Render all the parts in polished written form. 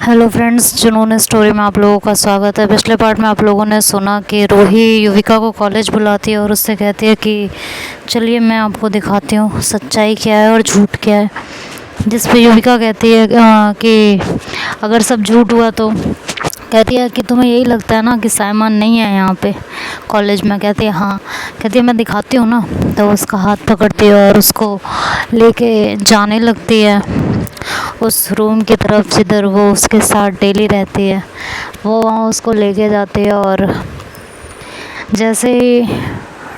Hello friends, जुनून story में आप लोगों का स्वागत है। पिछले पार्ट में आप लोगों ने सुना कि रूही युविका को कॉलेज बुलाती है और उससे कहती है कि चलिए मैं आपको दिखाती हूँ सच्चाई क्या है और झूठ क्या है। जिस पे युविका कहती है कि अगर सब झूठ हुआ तो कहती है कि तुम्हें यही लगता है ना कि साइमन नहीं है यहाँ पे कॉलेज में। कहती है हाँ। कहती है मैं दिखाती हूँ ना। तो उसका हाथ पकड़ती है और उसको लेके जाने लगती है उस रूम की तरफ जिधर वो उसके साथ डेली रहती है। वो वहाँ उसको लेके जाती है और जैसे ही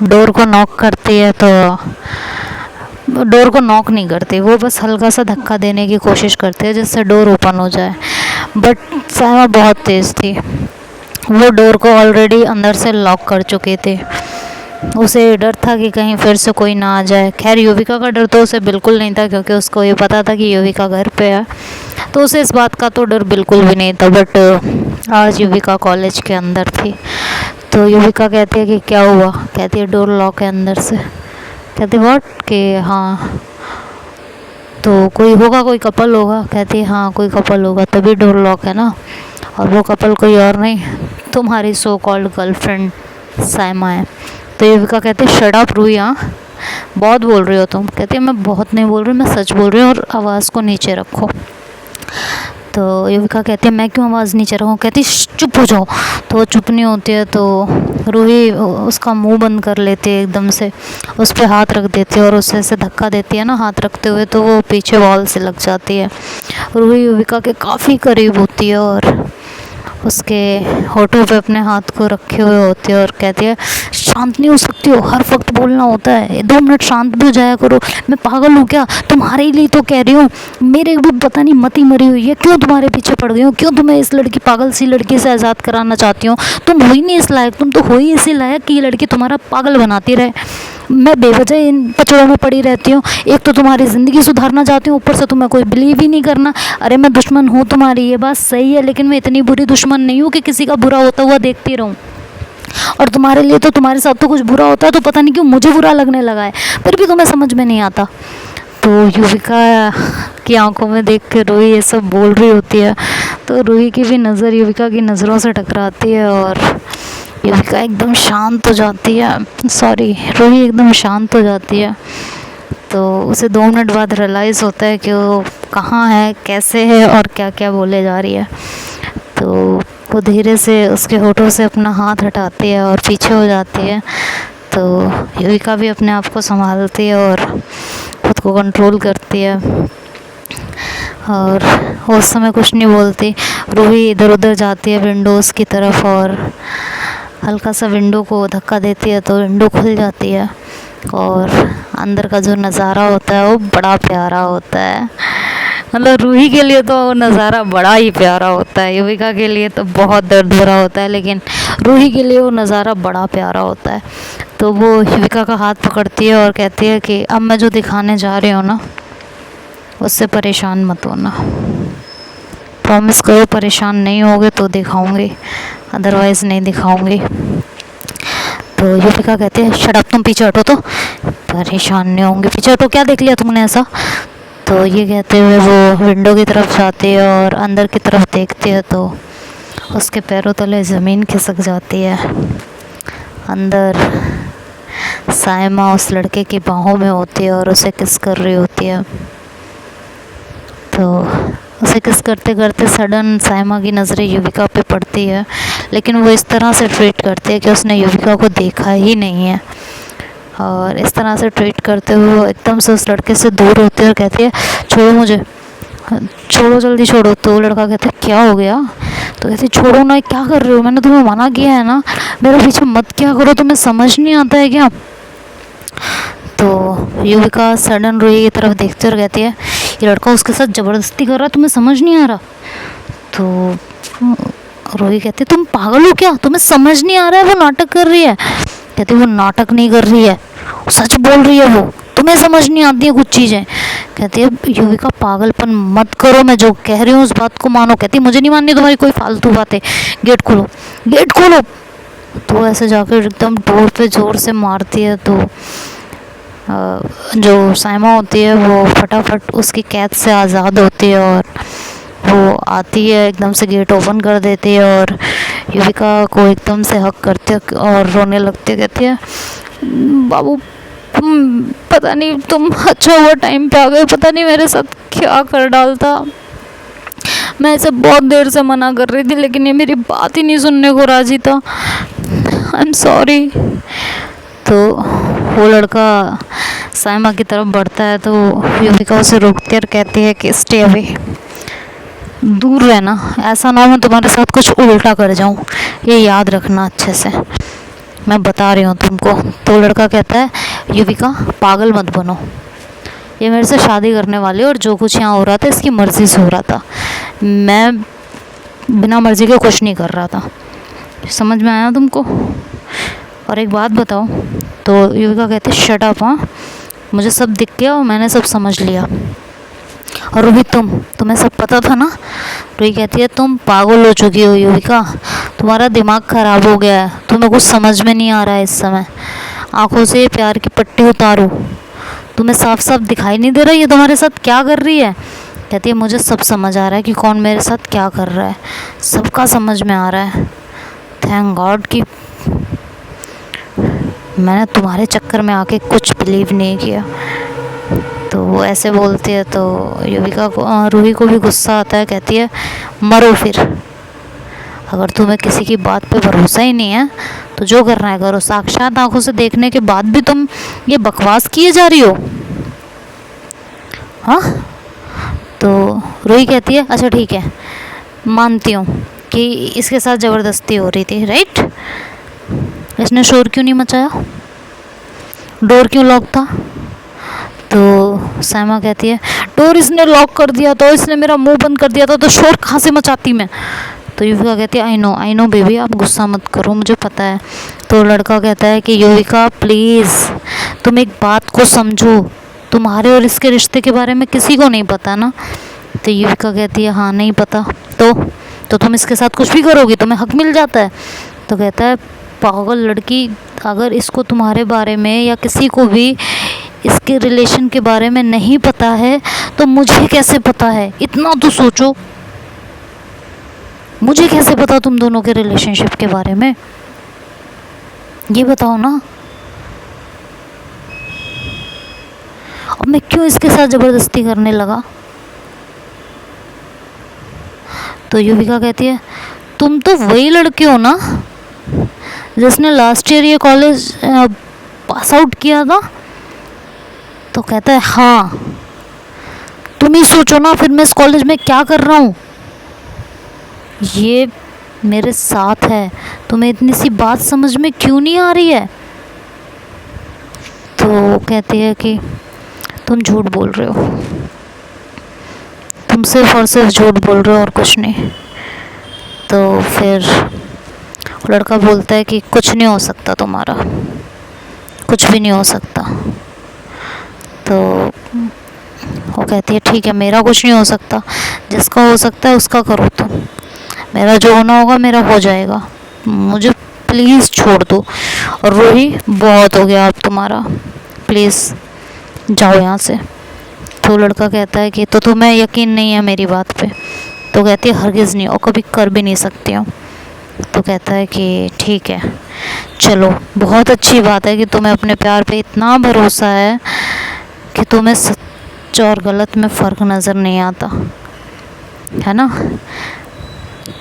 डोर को नॉक करती है तो डोर को नॉक नहीं करती, वो बस हल्का सा धक्का देने की कोशिश करती है जिससे डोर ओपन हो जाए। बट साइमा बहुत तेज़ थी, वो डोर को ऑलरेडी अंदर से लॉक कर चुके थे। उसे डर था कि कहीं फिर से कोई ना आ जाए। खैर युविका का डर तो उसे बिल्कुल नहीं था क्योंकि उसको ये पता था कि युविका घर पे है, तो उसे इस बात का तो डर बिल्कुल भी नहीं था। बट आज युविका कॉलेज के अंदर थी तो युविका कहती है कि क्या हुआ। कहती है डोर लॉक है अंदर से। कहती व्हाट कि हाँ तो कोई होगा, कोई कपल होगा। कहती है हाँ कोई कपल होगा तभी डोर लॉक है ना, और वो कपल कोई और नहीं तुम्हारी सो कॉल्ड गर्लफ्रेंड साइमा है। तो युविका कहती है शट अप रूही, हाँ बहुत बोल रही हो तुम। कहती है मैं बहुत नहीं बोल रही, मैं सच बोल रही हूँ और आवाज़ को नीचे रखो। तो युविका कहती है मैं क्यों आवाज़ नीचे रखूँ। कहती चुप हो जाओ। तो वो चुप नहीं होती है तो रूही उसका मुंह बंद कर लेती है एकदम से, उस पर हाथ रख देती है और उसे ऐसे धक्का देती है ना हाथ रखते हुए, तो वो पीछे वॉल से लग जाती है। रूही युविका के काफ़ी करीब होती है और उसके होठों पे अपने हाथ को रखे हुए होती है और कहती है शांत नहीं हो सकती हो, हर वक्त बोलना होता है, 2 मिनट शांत भी हो जाया करो। मैं पागल हूँ क्या, तुम्हारे लिए तो कह रही हूँ। मेरे भी पता नहीं मती मरी हुई है, क्यों तुम्हारे पीछे पड़ गई हूँ, क्यों तुम्हें इस लड़की पागल सी लड़की से आज़ाद कराना चाहती हूँ। तुम हो ही नहीं इस लायक, तुम तो हो ही इसी लायक कि ये लड़की तुम्हारा पागल बनाती रहे। मैं बेवजह इन पचड़ों में पड़ी रहती हूँ। एक तो तुम्हारी ज़िंदगी सुधारना चाहती हूँ, ऊपर से तुम्हें कोई बिलीव ही नहीं करना। अरे मैं दुश्मन हूँ तुम्हारी, ये बात सही है, लेकिन मैं इतनी बुरी दुश्मन नहीं हूँ कि किसी का बुरा होता हुआ देखती रहूँ। और तुम्हारे लिए तो तुम्हारे साथ तो कुछ बुरा होता है तो पता नहीं क्यों मुझे बुरा लगने लगा है, फिर भी तुम्हें समझ में नहीं आता। तो युविका की आंखों में देख कर रूही ये सब बोल रही होती है तो रूही की भी नज़र युविका की नज़रों से टकराती है और युविका एकदम शांत हो जाती है। सॉरी, रूही एकदम शांत हो जाती है। तो उसे 2 मिनट बाद रियलाइज़ होता है कि वो कहाँ है, कैसे है और क्या क्या बोले जा रही है। तो वो धीरे से उसके होठों से अपना हाथ हटाती है और पीछे हो जाती है। तो युविका भी अपने आप को संभालती है और खुद को कंट्रोल करती है और उस समय कुछ नहीं बोलती। रूही इधर उधर जाती है विंडोज़ की तरफ और हल्का सा विंडो को धक्का देती है तो विंडो खुल जाती है और अंदर का जो नज़ारा होता है वो बड़ा प्यारा होता है। मतलब रूही के लिए तो वो नज़ारा बड़ा ही प्यारा होता है, युविका के लिए तो बहुत दर्द भरा होता है, लेकिन रूही के लिए वो नज़ारा बड़ा प्यारा होता है। तो वो युविका का हाथ पकड़ती है और कहती है कि अब मैं जो दिखाने जा रही हूँ ना उससे परेशान मत होना, प्रॉमिस करो परेशान नहीं होगे तो दिखाऊंगी, अदरवाइज़ नहीं दिखाऊंगी। तो युविका कहती है शट अप, तुम पीछे हटो तो परेशान नहीं होंगे। पीछे हटो, क्या देख लिया तुमने ऐसा। तो ये कहते हुए वो विंडो की तरफ जाती है और अंदर की तरफ देखती है तो उसके पैरों तले ज़मीन खिसक जाती है। अंदर साइमा उस लड़के की बाहों में होती है और उसे किस कर रही होती है। तो उसे किस करते करते सडन साइमा की नज़रें युविका पे पड़ती है, लेकिन वो इस तरह से ट्रीट करती है कि उसने युविका को देखा ही नहीं है। और इस तरह से ट्रीट करते हुए वो एकदम से उस लड़के से दूर होती है और कहती है छोड़ो मुझे, छोड़ो जल्दी छोड़ो। तो वो लड़का कहता है क्या हो गया। तो कहती छोड़ो ना, क्या कर रहे हो, मैंने तुम्हें मना किया है ना, मेरे पीछे मत क्या करो, तुम्हें समझ नहीं आता है क्या। तो युविका सडन रूही की तरफ देखते और कहती है ये लड़का उसके साथ ज़बरदस्ती कर रहा है, तुम्हें समझ नहीं आ रहा। तो रूही कहती तुम पागल हो क्या, तुम्हें समझ नहीं आ रहा है वो नाटक कर रही है। कहती वो नाटक नहीं कर रही है, सच बोल रही है, वो तुम्हें समझ नहीं आती है कुछ चीज़ें। कहती है युविका पागलपन मत करो, मैं जो कह रही हूँ उस बात को मानो। कहती मुझे नहीं माननी तुम्हारी कोई फालतू बातें, गेट खोलो, गेट खोलो। तो ऐसे जाकर एकदम डोर पे ज़ोर से मारती है तो जो साइमा होती है वो फटाफट उसकी कैद से आज़ाद होती है और वो आती है, एकदम से गेट ओपन कर देती है और युविका को एकदम से हक करती है और रोने लगती है। कहती है बाबू पता नहीं तुम अच्छा हुआ टाइम पे आ गए, पता नहीं मेरे साथ क्या कर डालता। मैं इसे बहुत देर से मना कर रही थी लेकिन ये मेरी बात ही नहीं सुनने को राजी था। I am sorry. तो वो लड़का साइमा की तरफ बढ़ता है तो युविका उसे रोकती है और कहती है कि स्टे अवे, दूर रहना, ऐसा ना हो मैं तुम्हारे साथ कुछ उल्टा कर जाऊं, ये याद रखना अच्छे से, मैं बता रही हूँ तुमको। तो लड़का कहता है युविका पागल मत बनो, ये मेरे से शादी करने वाली है और जो कुछ यहाँ हो रहा था इसकी मर्ज़ी से हो रहा था, मैं बिना मर्ज़ी के कुछ नहीं कर रहा था, समझ में आया तुमको? और एक बात बताओ। तो युविका कहती है शट अप, हाँ मुझे सब दिख गया और मैंने सब समझ लिया। और रूही तुम्हें सब पता था ना? रूही कहती है तुम पागल हो चुकी हो युविका, तुम्हारा दिमाग ख़राब हो गया है, तुम्हें कुछ समझ में नहीं आ रहा है इस समय, आंखों से ये प्यार की पट्टी उतारो, तुम्हें साफ साफ दिखाई नहीं दे रहा ये तुम्हारे साथ क्या कर रही है? कहती है मुझे सब समझ आ रहा है कि कौन मेरे साथ क्या कर रहा है, सबका समझ में आ रहा है। थैंक गॉड कि मैंने तुम्हारे चक्कर में आके कुछ बिलीव नहीं किया। तो वो ऐसे बोलती है तो युविका को रूही को भी गुस्सा आता है। कहती है मरो फिर, अगर तुम्हें किसी की बात पे भरोसा ही नहीं है तो जो करना है करो, साक्षात आंखों से देखने के बाद भी तुम ये बकवास किए जा रही हो। हाँ तो रूही कहती है अच्छा ठीक है, मानती हूँ कि इसके साथ ज़बरदस्ती हो रही थी, राइट? इसने शोर क्यों नहीं मचाया, डोर क्यों लॉक था? तो साइमा कहती है डोर इसने लॉक कर दिया तो इसने मेरा मुंह बंद कर दिया था तो शोर कहाँ से मचाती मैं? तो युविका कहती है आई नो बेबी, आप गुस्सा मत करो, मुझे पता है। तो लड़का कहता है कि युविका प्लीज़ तुम एक बात को समझो, तुम्हारे और इसके रिश्ते के बारे में किसी को नहीं पता ना? तो युविका कहती है हाँ नहीं पता। तो तुम इसके साथ कुछ भी करोगी, तुम्हें हक मिल जाता है? तो कहता है पागल लड़की, अगर इसको तुम्हारे बारे में या किसी को भी इसके रिलेशन के बारे में नहीं पता है तो मुझे कैसे पता है? इतना तो सोचो, मुझे कैसे पता तुम दोनों के रिलेशनशिप के बारे में, ये बताओ ना। अब मैं क्यों इसके साथ ज़बरदस्ती करने लगा? तो युविका कहती है तुम तो वही लड़के हो ना जिसने लास्ट ईयर ये कॉलेज पास आउट किया था? तो कहता है हाँ, तुम ही सोचो ना फिर मैं इस कॉलेज में क्या कर रहा हूँ, ये मेरे साथ है, तुम्हें इतनी सी बात समझ में क्यों नहीं आ रही है? तो कहती है कि तुम झूठ बोल रहे हो, तुम सिर्फ और सिर्फ झूठ बोल रहे हो और कुछ नहीं। तो फिर लड़का बोलता है कि कुछ नहीं हो सकता तुम्हारा, कुछ भी नहीं हो सकता। तो वो कहती है ठीक है मेरा कुछ नहीं हो सकता, जिसका हो सकता है उसका करो तुम, मेरा जो होना होगा मेरा हो जाएगा, मुझे प्लीज़ छोड़ दो। और रूही बहुत हो गया अब तुम्हारा, प्लीज़ जाओ यहाँ से। तो लड़का कहता है कि तो तुम्हें यकीन नहीं है मेरी बात पे? तो कहती है हरगिज़ नहीं, और कभी कर भी नहीं सकती हूँ। तो कहता है कि ठीक है चलो, बहुत अच्छी बात है कि तुम्हें अपने प्यार पे इतना भरोसा है कि तुम्हें सच और गलत में फ़र्क नज़र नहीं आता है ना?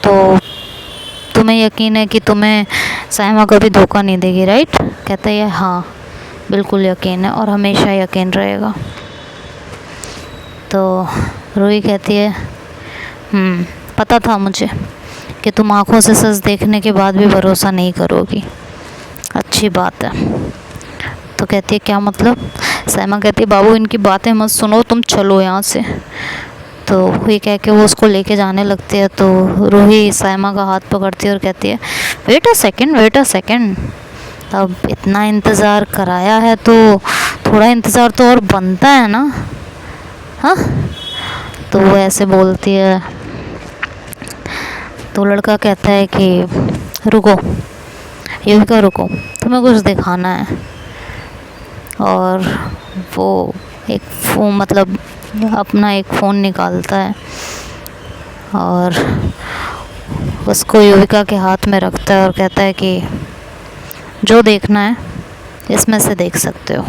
तो तुम्हें यकीन है कि तुम्हें साइमा कभी धोखा नहीं देगी, राइट? कहता है हाँ बिल्कुल यकीन है और हमेशा यकीन रहेगा। तो रूही कहती है पता था मुझे कि तुम आँखों से सच देखने के बाद भी भरोसा नहीं करोगी, अच्छी बात है। तो कहती है क्या मतलब? साइमा कहती है बाबू इनकी बातें मत सुनो, तुम चलो यहाँ से। तो ये कह के वो उसको लेके जाने लगती है। तो रूही साइमा का हाथ पकड़ती है और कहती है वेट अ सेकेंड, अब इतना इंतज़ार कराया है तो थोड़ा इंतज़ार तो और बनता है ना? हाँ तो वो ऐसे बोलती है। तो लड़का कहता है कि रुको युविका रुको, तुम्हें कुछ दिखाना है। और वो मतलब अपना एक फ़ोन निकालता है और उसको युविका के हाथ में रखता है और कहता है कि जो देखना है इसमें से देख सकते हो,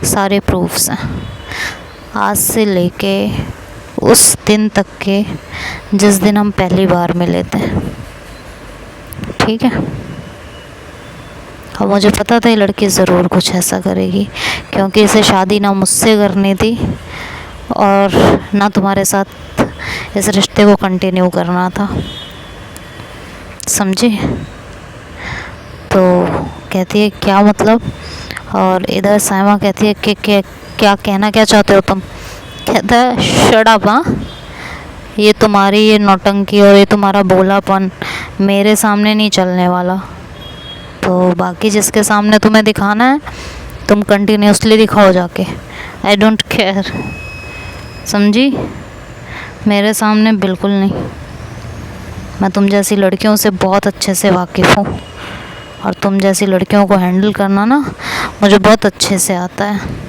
सारे प्रूफ्स हैं आज से लेके उस दिन तक के जिस दिन हम पहली बार मिले थे, ठीक है। और मुझे पता था ये लड़की ज़रूर कुछ ऐसा करेगी, क्योंकि इसे शादी ना मुझसे करनी थी और ना तुम्हारे साथ इस रिश्ते को कंटिन्यू करना था, समझी। तो कहती है क्या मतलब, और इधर साइमा कहती है कि क्या कहना क्या चाहते हो तुम। कहता है शट अप, हाँ, ये तुम्हारी ये नौटंकी और ये तुम्हारा बोलापन मेरे सामने नहीं चलने वाला। तो बाकी जिसके सामने तुम्हें दिखाना है तुम कंटिन्यूसली दिखाओ जाके, आई डोंट केयर, समझी। मेरे सामने बिल्कुल नहीं। मैं तुम जैसी लड़कियों से बहुत अच्छे से वाकिफ़ हूँ और तुम जैसी लड़कियों को हैंडल करना ना मुझे बहुत अच्छे से आता है।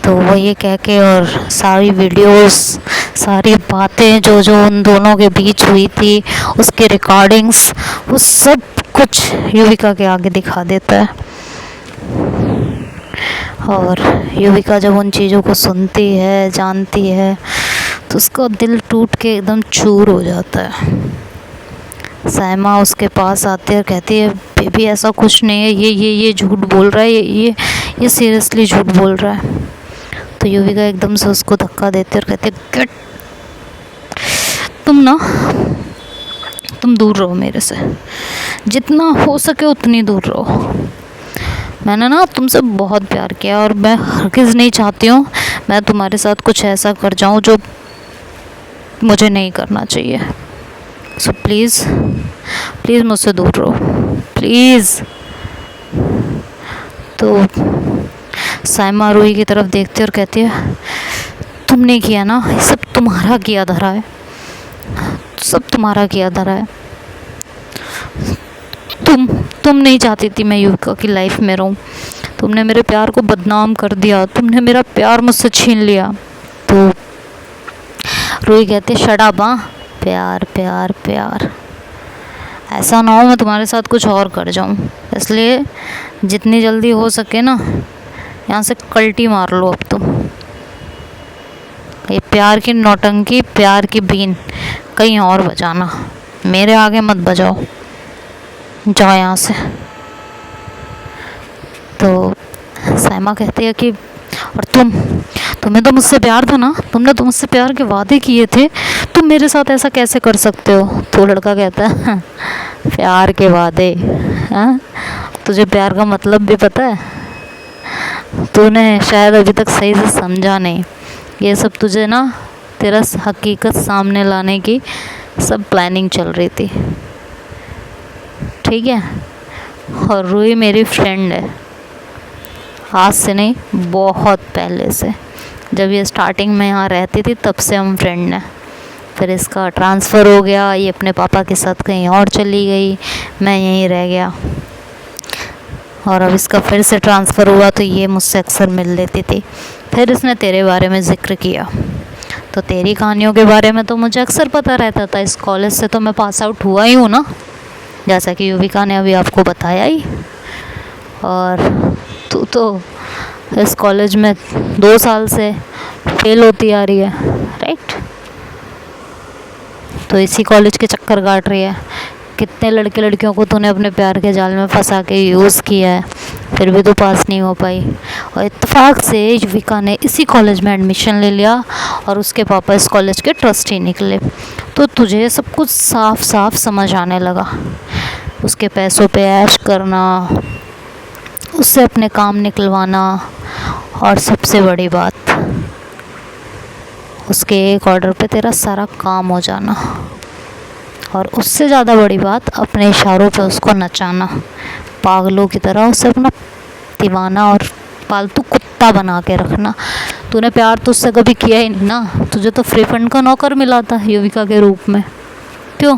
तो वो ये कह के और सारी वीडियोस, सारी बातें जो जो उन दोनों के बीच हुई थी, उसके रिकॉर्डिंग्स, वो सब कुछ युविका के आगे दिखा देता है। और युविका जब उन चीज़ों को सुनती है, जानती है, तो उसका दिल टूट के एकदम चूर हो जाता है। साइमा उसके पास आती है और कहती है बेबी ऐसा कुछ नहीं है, ये झूठ बोल रहा है, ये सीरियसली झूठ बोल रहा है। तो युविका एकदम से उसको धक्का देते और कहते गेट, तुम दूर रहो मेरे से, जितना हो सके उतनी दूर रहो। मैंने ना तुमसे बहुत प्यार किया और मैं हरगिज़ नहीं चाहती हूँ मैं तुम्हारे साथ कुछ ऐसा कर जाऊँ जो मुझे नहीं करना चाहिए। सो प्लीज़ मुझसे दूर रहो, प्लीज़। तो साइमा रूही की तरफ देखती है और कहती है तुमने किया ना, ये सब तुम्हारा किया धरा है, सब तुम्हारा किया धरा है। तुम नहीं चाहती थी मैं युविका की लाइफ में रहूं, तुमने मेरे प्यार को बदनाम कर दिया, तुमने मेरा प्यार मुझसे छीन लिया। तो रूही कहती है शट अप, हाँ, प्यार प्यार प्यार, ऐसा ना हो मैं तुम्हारे साथ कुछ और कर जाऊं, इसलिए जितनी जल्दी हो सके ना यहाँ से कल्टी मार लो अब तुम। ये प्यार की नौटंकी, प्यार की बीन कहीं और बजाना, मेरे आगे मत बजाओ, जाओ यहाँ से। तो साइमा कहती है कि और तुम्हें तो मुझसे प्यार था ना, तुमने तो मुझसे प्यार के वादे किए थे, तुम मेरे साथ ऐसा कैसे कर सकते हो। तो लड़का कहता है प्यार के वादे, हाँ, तुझे प्यार का मतलब भी पता है, तूने शायद अभी तक सही से समझा नहीं, ये सब तुझे ना तेरा हकीकत सामने लाने की सब प्लानिंग चल रही थी, ठीक है। और रूही मेरी फ्रेंड है, आज से नहीं बहुत पहले से, जब ये स्टार्टिंग में यहाँ रहती थी तब से हम फ्रेंड हैं। फिर इसका ट्रांसफ़र हो गया, ये अपने पापा के साथ कहीं और चली गई, मैं यहीं रह गया, और अब इसका फिर से ट्रांसफ़र हुआ तो ये मुझसे अक्सर मिल लेती थी। फिर इसने तेरे बारे में ज़िक्र किया, तो तेरी कहानियों के बारे में तो मुझे अक्सर पता रहता था, इस कॉलेज से तो मैं पास आउट हुआ ही हूँ ना, जैसा कि युविका ने अभी आपको बताया ही। और तू तो इस कॉलेज में 2 साल से फेल होती आ रही है, राइट, तो इसी कॉलेज के चक्कर काट रही है। कितने लड़के लड़कियों को तूने अपने प्यार के जाल में फंसा के यूज़ किया है, फिर भी तो पास नहीं हो पाई। और इत्तेफाक से युविका ने इसी कॉलेज में एडमिशन ले लिया और उसके पापा इस कॉलेज के ट्रस्टी निकले, तो तुझे सब कुछ साफ साफ समझ आने लगा। उसके पैसों पे ऐश करना, उससे अपने काम निकलवाना, और सबसे बड़ी बात उसके एक ऑर्डर पे तेरा सारा काम हो जाना, और उससे ज़्यादा बड़ी बात अपने इशारों पे उसको नचाना, पागलों की तरह उसे अपना दीवाना और पालतू कुत्ता बना के रखना। तूने प्यार तो उससे कभी किया ही नहीं ना, तुझे तो फ्री फंड का नौकर मिला था युविका के रूप में, क्यों।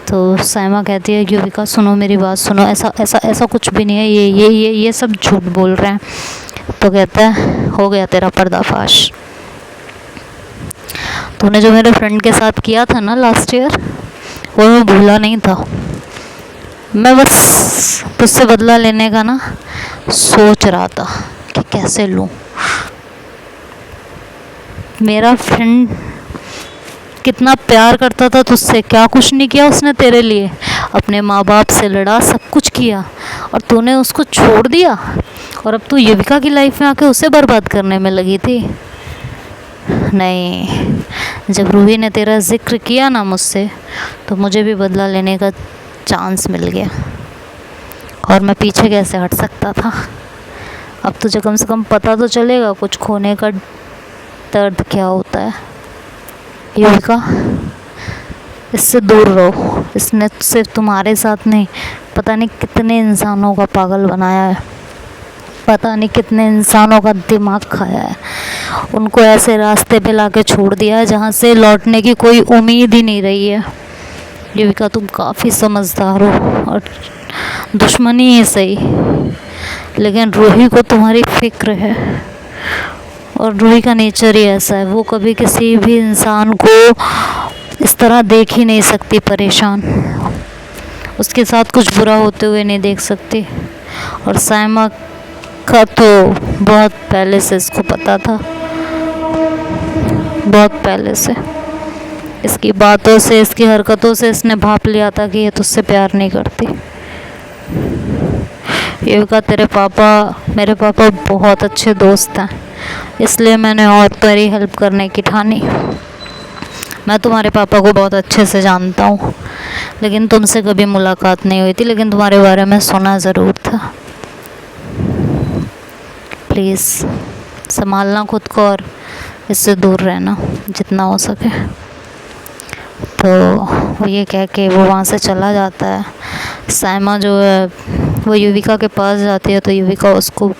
तो साइमा कहती है युविका सुनो मेरी बात सुनो, ऐसा कुछ भी नहीं है, ये सब झूठ बोल रहे हैं। तो कहता है हो गया तेरा पर्दाफाश। तूने जो मेरे फ्रेंड के साथ किया था ना लास्ट ईयर, वो मैं भूला नहीं था। मैं बस तुझसे बदला लेने का ना सोच रहा था कि कैसे लूँ। मेरा फ्रेंड कितना प्यार करता था तुझसे, क्या कुछ नहीं किया उसने तेरे लिए। अपने माँ बाप से लड़ा, सब कुछ किया, और तूने उसको छोड़ दिया। और अब तू युविका की लाइफ में आके उसे बर्बाद करने में लगी थी। नहीं, जब रूही ने तेरा जिक्र किया ना मुझसे, तो मुझे भी बदला लेने का चांस मिल गया, और मैं पीछे कैसे हट सकता था। अब तुझे कम से कम पता तो चलेगा कुछ खोने का दर्द क्या होता है। युविका, इससे दूर रहो। इसने सिर्फ तुम्हारे साथ नहीं, पता नहीं कितने इंसानों का पागल बनाया है, पता नहीं कितने इंसानों का दिमाग खाया है। उनको ऐसे रास्ते पे लाके छोड़ दिया है जहाँ से लौटने की कोई उम्मीद ही नहीं रही है। युविका, तुम काफ़ी समझदार हो, और दुश्मनी ही सही, लेकिन रूही को तुम्हारी फिक्र है। और रूही का नेचर ही ऐसा है, वो कभी किसी भी इंसान को इस तरह देख ही नहीं सकती परेशान, उसके साथ कुछ बुरा होते हुए नहीं देख सकती। और साइमा का तो बहुत पहले से इसको पता था, बहुत पहले से। इसकी बातों से, इसकी हरकतों से इसने भाप लिया था कि ये तुझसे प्यार नहीं करती। युविका, मेरे पापा बहुत अच्छे दोस्त हैं, इसलिए मैंने और तेरी हेल्प करने की ठानी। मैं तुम्हारे पापा को बहुत अच्छे से जानता हूँ, लेकिन तुमसे कभी मुलाकात नहीं हुई थी, लेकिन तुम्हारे बारे में सुना ज़रूर था। प्लीज़ संभालना खुद को, और इससे दूर रहना जितना हो सके। तो वो ये कह के वो वहाँ से चला जाता है। साइमा जो है वो युविका के पास जाती है, तो युविका उसको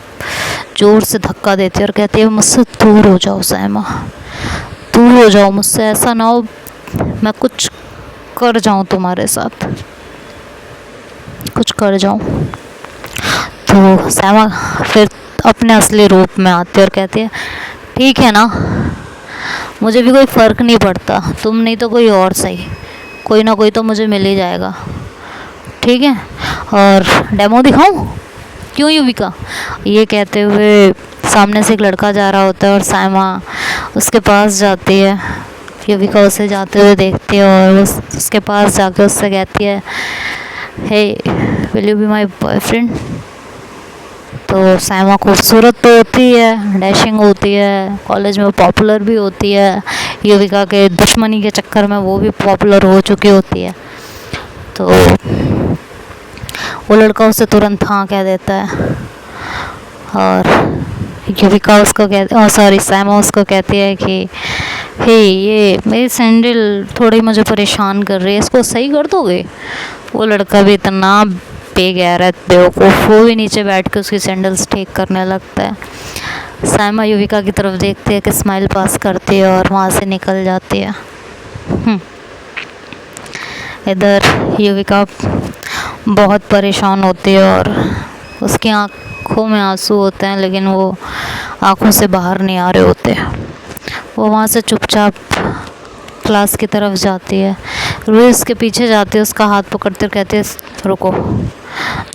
ज़ोर से धक्का देती है और कहती है, मुझसे दूर हो जाओ साइमा, दूर हो जाओ मुझसे, ऐसा ना हो मैं कुछ कर जाऊँ तुम्हारे साथ, कुछ कर जाऊँ। तो साइमा फिर अपने असली रूप में आती है और कहती है, ठीक है ना, मुझे भी कोई फ़र्क नहीं पड़ता, तुम नहीं तो कोई और सही, कोई ना कोई तो मुझे मिल ही जाएगा, ठीक है। और डेमो दिखाऊं? क्यों युविका? ये कहते हुए सामने से एक लड़का जा रहा होता है, और साइमा उसके पास जाती है। युविका उसे जाते हुए देखती है, और उसके पास जाके उससे कहती है, hey will you be my boyfriend? तो साइमा खूबसूरत तो होती है, डैशिंग होती है, कॉलेज में पॉपुलर भी होती है, युविका के दुश्मनी के चक्कर में वो भी पॉपुलर हो चुकी होती है। तो वो लड़का उसे तुरंत हाँ कह देता है, और युविका उसको साइमा उसको कहती है कि हे, ये मेरी सैंडल थोड़ी मुझे परेशान कर रही है, इसको सही कर दोगे? वो लड़का भी इतना बेगैरत बेवकूफ़, वो भी नीचे बैठ के उसकी सैंडल्स ठीक करने लगता है। साइमा युविका की तरफ देखती है कि स्माइल पास करती है और वहाँ से निकल जाती है। इधर युविका बहुत परेशान होती है, और उसकी आँखों में आंसू होते हैं, लेकिन वो आँखों से बाहर नहीं आ रहे होते। वो वहाँ से चुपचाप क्लास की तरफ जाती है। रूही उसके पीछे जाती है, उसका हाथ पकड़ते और कहती है, रुको,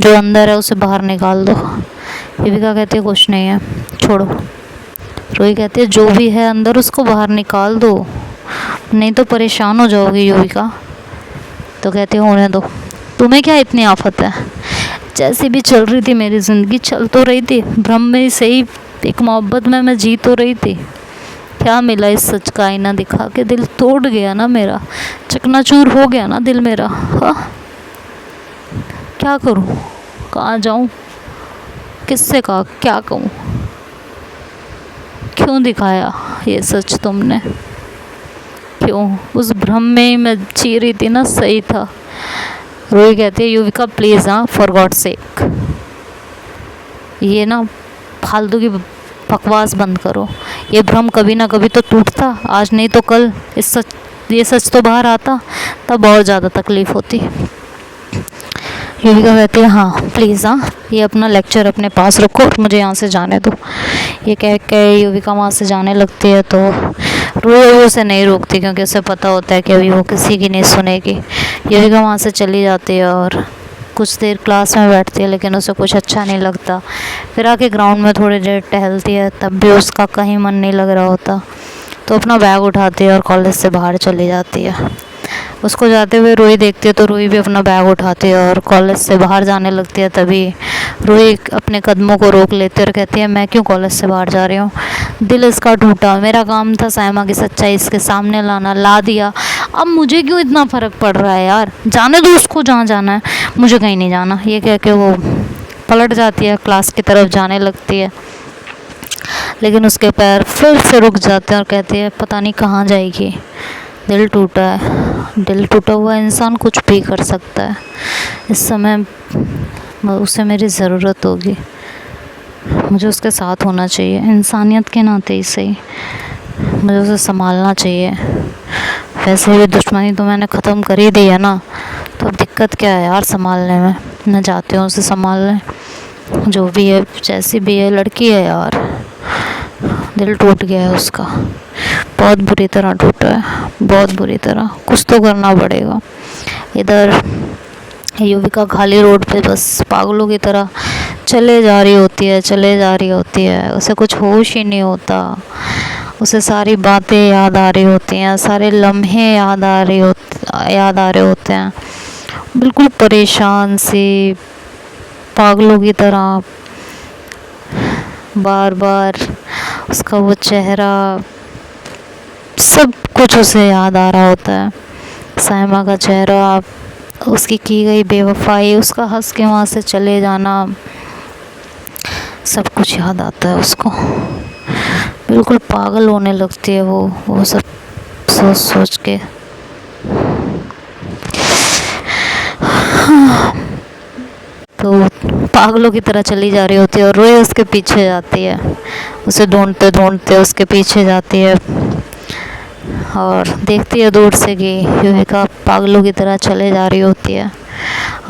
जो अंदर है उसे बाहर निकाल दो। युविका कहती है, कुछ नहीं है, छोड़ो। रूही कहती है, जो भी है अंदर उसको बाहर निकाल दो, नहीं तो परेशान हो जाओगी युविका। तो कहती है, होने दो, तुम्हें क्या इतनी आफत है? जैसी भी चल रही थी मेरी ज़िंदगी, चल तो रही थी, भ्रम में सही, एक मोहब्बत में मैं जी तो रही थी। क्या मिला इस सच का आईना दिखा के? दिल तोड़ गया ना मेरा, चकनाचूर हो गया ना दिल मेरा। हाँ, क्या करूँ, कहाँ जाऊँ, किससे कहा, क्या कहूँ? क्यों दिखाया ये सच तुमने? क्यों? उस भ्रम में मैं जी रही थी ना, सही था। रूही कहती है, युविका प्लीज़, हाँ, फॉर गॉड सेक, ये ना फालतू की बकवास बंद करो। ये भ्रम कभी ना कभी तो टूटता, आज नहीं तो कल ये सच तो बाहर आता, तब बहुत ज़्यादा तकलीफ़ होती। युविका कहती है, हाँ प्लीज़, हाँ, ये अपना लेक्चर अपने पास रखो और मुझे यहाँ से जाने दो। ये कह के युविका वहाँ से जाने लगती है। तो रोई उसे नहीं रोकती क्योंकि उसे पता होता है कि अभी वो किसी की नहीं सुनेगी। युविका वहाँ से चली जाती है और कुछ देर क्लास में बैठती है, लेकिन उसे कुछ अच्छा नहीं लगता। फिर आके ग्राउंड में थोड़ी देर टहलती है, तब भी उसका कहीं मन नहीं लग रहा होता, तो अपना बैग उठाती है और कॉलेज से बाहर चली जाती है। उसको जाते हुए रूही देखती है तो रूही भी अपना बैग उठाती है और कॉलेज से बाहर जाने लगती है। तभी रूही अपने कदमों को रोक लेती है और कहती है, मैं क्यों कॉलेज से बाहर जा रही हूँ? दिल इसका टूटा, मेरा काम था साइमा की सच्चाई इसके सामने लाना, ला दिया, अब मुझे क्यों इतना फ़र्क पड़ रहा है यार, जाने दो उसको जहाँ जाना है, मुझे कहीं नहीं जाना। ये कह के वो पलट जाती है, क्लास की तरफ जाने लगती है, लेकिन उसके पैर फिर से रुक जाते हैं और कहती है, पता नहीं कहाँ जाएगी। दिल टूटा है, दिल टूटा हुआ इंसान कुछ भी कर सकता है। इस समय उसे मेरी ज़रूरत होगी, मुझे उसके साथ होना चाहिए, इंसानियत के नाते ही सही, मुझे उसे संभालना चाहिए। वैसे भी दुश्मनी तो मैंने ख़त्म कर ही दी है ना, तो अब दिक्कत क्या है यार संभालने में। मैं जाती हूँ उसे संभालने, जो भी है जैसी भी है लड़की है यार। दिल टूट गया है उसका, बहुत बुरी तरह टूटा है, बहुत बुरी तरह। कुछ तो करना पड़ेगा। इधर युविका खाली रोड पे बस पागलों की तरह चले जा रही होती है, चले जा रही होती है, उसे कुछ होश ही नहीं होता। उसे सारी बातें याद आ रही होती हैं, सारे लम्हे याद आ रहे होते हैं। बिल्कुल परेशान सी, पागलों की तरह बार बार उसका वो चेहरा, सब कुछ उसे याद आ रहा होता है। साइमा का चेहरा, उसकी की गई बेवफाई, उसका हंस के वहाँ से चले जाना, सब कुछ याद आता है उसको। बिल्कुल पागल होने लगती है वो सब सोच सोच के। तो पागलों की तरह चली जा रही होती है और रोए उसके पीछे जाती है, उसे ढूंढते ढूंढते उसके पीछे जाती है और देखती है दूर से कि युविका पागलों की तरह चले जा रही होती है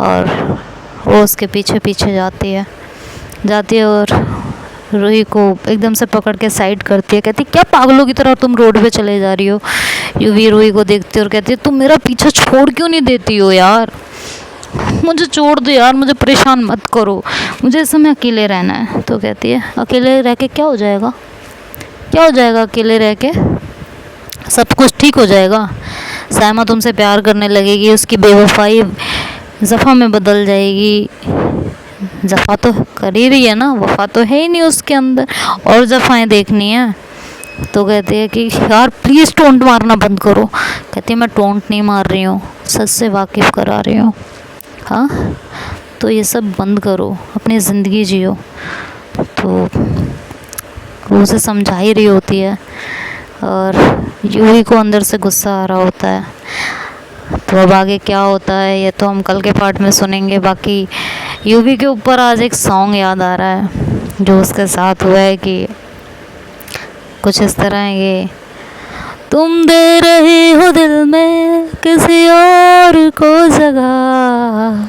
और वो उसके पीछे पीछे जाती है और रूही को एकदम से पकड़ के साइड करती है, कहती क्या पागलों की तरह तुम रोड पे चले जा रही हो। युवी रूही को देखती है और कहती है, तुम मेरा पीछा छोड़ क्यों नहीं देती हो यार, मुझे छोड़ दो यार, मुझे परेशान मत करो, मुझे इस समय अकेले रहना है। तो कहती है, अकेले रह के क्या हो जाएगा, क्या हो जाएगा अकेले रह के, सब कुछ ठीक हो जाएगा। साइमा तुमसे प्यार करने लगेगी, उसकी बेवफाई जफ़ा में बदल जाएगी। जफ़ा तो कर ही रही है ना, वफ़ा तो है ही नहीं उसके अंदर, और जफ़ाएं देखनी है। तो कहती है कि यार प्लीज़ टोंट मारना बंद करो। कहती है मैं टोंट नहीं मार रही हूँ, सच से वाकिफ़ करा रही हूँ। हाँ, तो ये सब बंद करो, अपनी ज़िंदगी जियो। तो वो उसे समझा ही रही होती है और यूवी को अंदर से गुस्सा आ रहा होता है। तो अब आगे क्या होता है ये तो हम कल के पार्ट में सुनेंगे। बाकी यूवी के ऊपर आज एक सॉन्ग याद आ रहा है जो उसके साथ हुआ है कि कुछ इस तरह है कि तुम दे रही हो दिल में किसी और को जगह,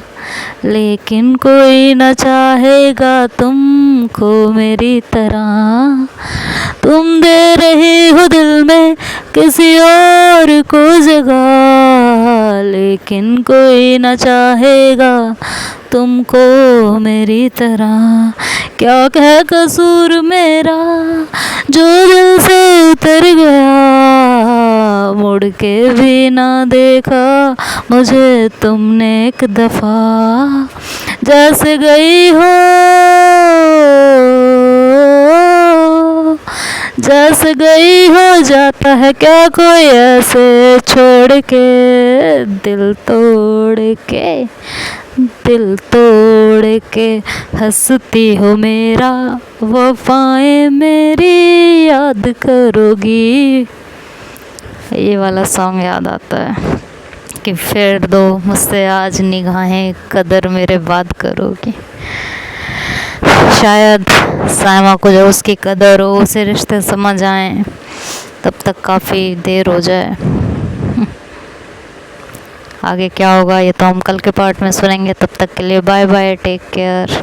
लेकिन कोई न चाहेगा तुमको मेरी तरह। तुम दे रही हो दिल में किसी और को जगह, लेकिन कोई न चाहेगा तुमको मेरी तरह। क्या कह कसूर मेरा जो दिल से उतर गया, मुड़ के भी ना देखा मुझे तुमने एक दफ़ा। जैसे गई हो, जैसे गई हो जाता है क्या कोई ऐसे छोड़ के, दिल तोड़ के, दिल तोड़ के हंसती हो मेरा, वफाएं मेरी याद करोगी। ये वाला सॉन्ग याद आता है कि फेर दो मुझसे आज निगाहें, कदर मेरे बात करोगी। शायद साइमा को जब उसकी कदर हो, उसे रिश्ते समझ आए, तब तक काफ़ी देर हो जाए। आगे क्या होगा ये तो हम कल के पार्ट में सुनेंगे। तब तक के लिए बाय बाय, टेक केयर।